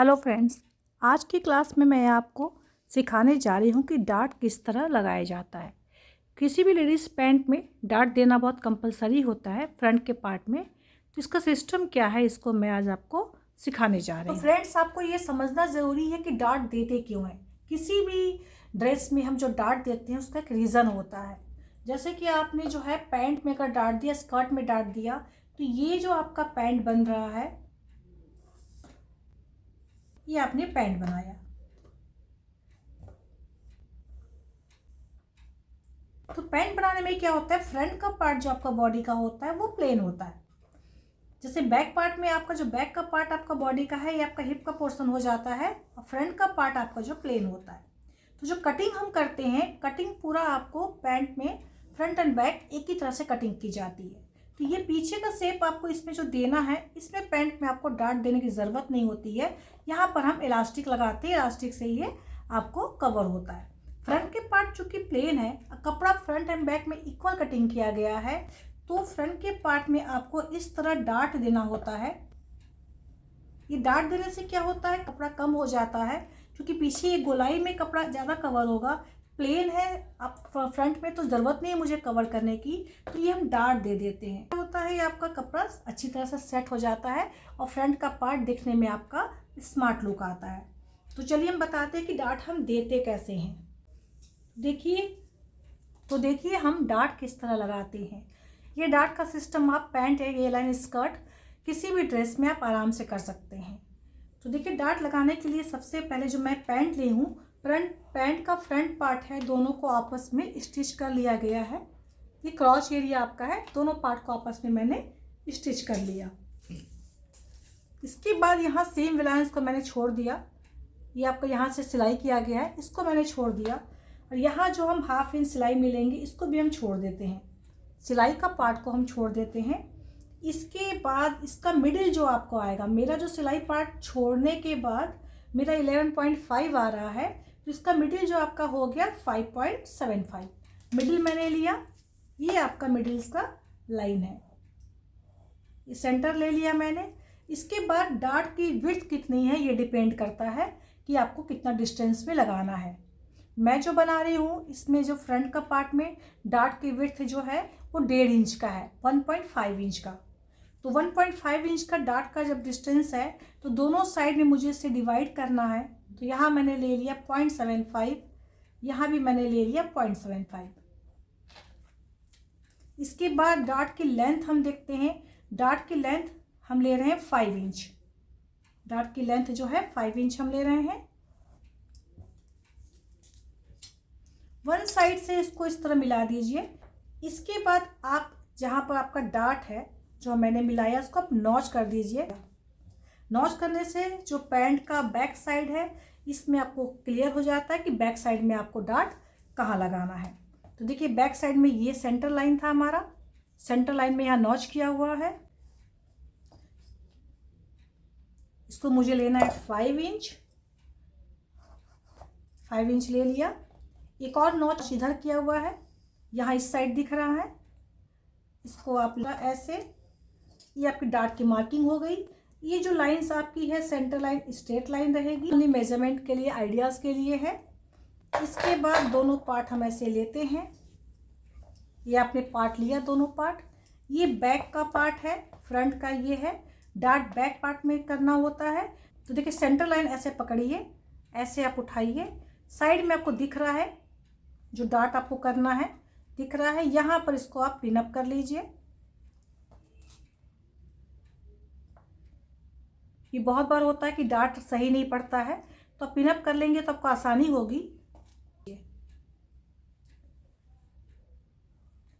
Hello friends, आज की class में मैं आपको सिखाने जा रही हूँ कि डार्ट किस तरह लगाया जाता है। किसी भी लेडीज़ पैंट में डार्ट देना बहुत कंपलसरी होता है फ्रंट के पार्ट में। तो इसका सिस्टम क्या है, इसको मैं आज आपको सिखाने जा रही हूँ। तो फ्रेंड्स, आपको ये समझना ज़रूरी है कि डार्ट देते क्यों हैं। किसी भी ड्रेस में हम जो डार्ट देते हैं उसका एक रीज़न होता है। जैसे कि आपने जो है पैंट में अगर डार्ट दिया, स्कर्ट में डार्ट दिया, तो ये जो आपका पैंट बन रहा है, ये आपने पैंट बनाया। तो पैंट बनाने में क्या होता है, फ्रंट का पार्ट जो आपका बॉडी का होता है वो प्लेन होता है। जैसे बैक पार्ट में आपका जो बैक का पार्ट आपका बॉडी का है, ये आपका हिप का पोर्शन हो जाता है, और फ्रंट का पार्ट आपका जो प्लेन होता है। तो जो कटिंग हम करते हैं, कटिंग पूरा आपको पैंट में फ्रंट एंड बैक एक ही तरह से कटिंग की जाती है। तो ये पीछे का शेप आपको इसमें जो देना है, इसमें पैंट में आपको डार्ट देने की ज़रूरत नहीं होती है। यहाँ पर हम इलास्टिक लगाते हैं, इलास्टिक से ये आपको कवर होता है। फ्रंट के पार्ट चूँकि प्लेन है, कपड़ा फ्रंट एंड बैक में इक्वल कटिंग किया गया है, तो फ्रंट के पार्ट में आपको इस तरह डार्ट देना होता है। ये डार्ट देने से क्या होता है, कपड़ा कम हो जाता है, क्योंकि पीछे ये गोलाई में कपड़ा ज़्यादा कवर होगा। प्लेन है आप फ्रंट में, तो ज़रूरत नहीं है मुझे कवर करने की, तो ये हम डार्ट दे देते हैं। क्या होता है, ये आपका कपड़ा अच्छी तरह से सेट हो जाता है और फ्रंट का पार्ट दिखने में आपका स्मार्ट लुक आता है। तो चलिए हम बताते हैं कि डार्ट हम देते कैसे हैं। देखिए हम डार्ट किस तरह लगाते हैं। ये डार्ट का सिस्टम आप पैंट या ये लाइन स्कर्ट किसी भी ड्रेस में आप आराम से कर सकते हैं। तो देखिए, डार्ट लगाने के लिए सबसे पहले जो मैं पैंट ली हूँ, पैंट का फ्रंट पार्ट है, दोनों को आपस में स्टिच कर लिया गया है। ये क्रॉच एरिया आपका है, दोनों पार्ट को आपस में मैंने स्टिच कर लिया। इसके बाद यहाँ सेम रिलायंस को मैंने छोड़ दिया। ये आपको यहाँ से सिलाई किया गया है, इसको मैंने छोड़ दिया, और यहाँ जो हम 1/2 इंच सिलाई मिलेंगे इसको भी हम छोड़ देते हैं। सिलाई का पार्ट को हम छोड़ देते हैं। इसके बाद इसका मिडिल जो आपको आएगा, मेरा जो सिलाई पार्ट छोड़ने के बाद मेरा 11.5 आ रहा है, तो इसका मिडिल जो आपका हो गया 5.75। मिडिल मैंने लिया, ये आपका मिडिल का लाइन है, ये सेंटर ले लिया मैंने। इसके बाद डार्ट की विड्थ कितनी है ये डिपेंड करता है कि आपको कितना डिस्टेंस में लगाना है। मैं जो बना रही हूँ, इसमें जो फ्रंट का पार्ट में डार्ट की विड्थ जो है वो 1.5 इंच का है, 1.5 इंच का। तो 1.5 इंच का डार्ट का जब डिस्टेंस है, तो दोनों साइड में मुझे इसे डिवाइड करना है। तो यहाँ मैंने ले लिया 0.75, यहाँ भी मैंने ले लिया 0.75। इसके बाद डार्ट की लेंथ हम देखते हैं। डार्ट की लेंथ हम ले रहे हैं 5 इंच। डार्ट की लेंथ जो है 5 इंच हम ले रहे हैं। वन साइड से इसको इस तरह मिला दीजिए। इसके बाद आप जहाँ पर आपका डार्ट है जो मैंने मिलाया, उसको आप नॉच कर दीजिए। नॉच करने से जो पैंट का बैक साइड है, इसमें आपको क्लियर हो जाता है कि बैक साइड में आपको डार्ट कहाँ लगाना है। तो देखिए, बैक साइड में ये सेंटर लाइन था हमारा, सेंटर लाइन में यहाँ नॉच किया हुआ है। इसको मुझे लेना है 5 इंच। 5 इंच ले लिया। एक और नॉच इधर किया हुआ है, यहाँ इस साइड दिख रहा है, इसको आप ऐसे, ये आपकी डार्ट की मार्किंग हो गई। ये जो लाइंस आपकी है, सेंटर लाइन स्ट्रेट लाइन रहेगी, ओनली मेजरमेंट के लिए, आइडियाज़ के लिए है। इसके बाद दोनों पार्ट हम ऐसे लेते हैं। ये आपने पार्ट लिया, दोनों पार्ट। ये बैक का पार्ट है, फ्रंट का ये है। डार्ट बैक पार्ट में करना होता है। तो देखिए, सेंटर लाइन ऐसे पकड़िए, ऐसे आप उठाइए। साइड में आपको दिख रहा है जो डार्ट आपको करना है, दिख रहा है, यहाँ पर इसको आप पिन अप कर लीजिए। ये बहुत बार होता है कि डार्ट सही नहीं पड़ता है, तो आप पिन अप कर लेंगे तो आपको आसानी होगी।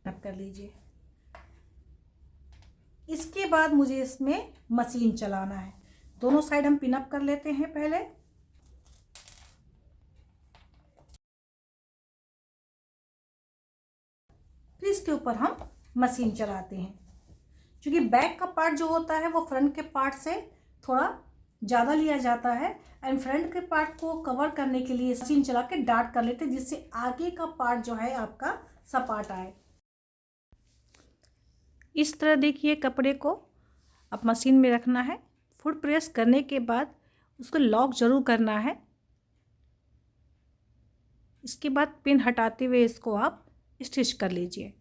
अप कर लीजिए। इसके बाद मुझे इसमें मशीन चलाना है। दोनों साइड हम पिन अप कर लेते हैं पहले। फिर इसके ऊपर हम मशीन चलाते हैं। क्योंकि बैक का पार्ट जो होता है वो फ्रंट के पार्ट से थोड़ा ज़्यादा लिया जाता है, एंड फ्रंट के पार्ट को कवर करने के लिए मशीन चला के डार्ट कर लेते हैं, जिससे आगे का पार्ट जो है आपका सपाट आए। इस तरह देखिए, कपड़े को अब मशीन में रखना है। फुट प्रेस करने के बाद उसको लॉक ज़रूर करना है। इसके बाद पिन हटाते हुए इसको आप स्टिच कर लीजिए।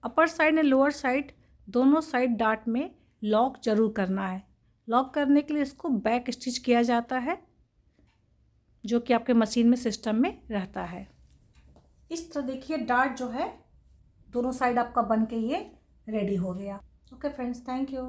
Upper side and lower side दोनों साइड डार्ट में लॉक ज़रूर करना है। लॉक करने के लिए इसको बैक स्टिच किया जाता है, जो कि आपके मशीन में सिस्टम में रहता है। इस तरह देखिए डार्ट जो है दोनों साइड आपका बन के ये रेडी हो गया। Okay friends, thank you.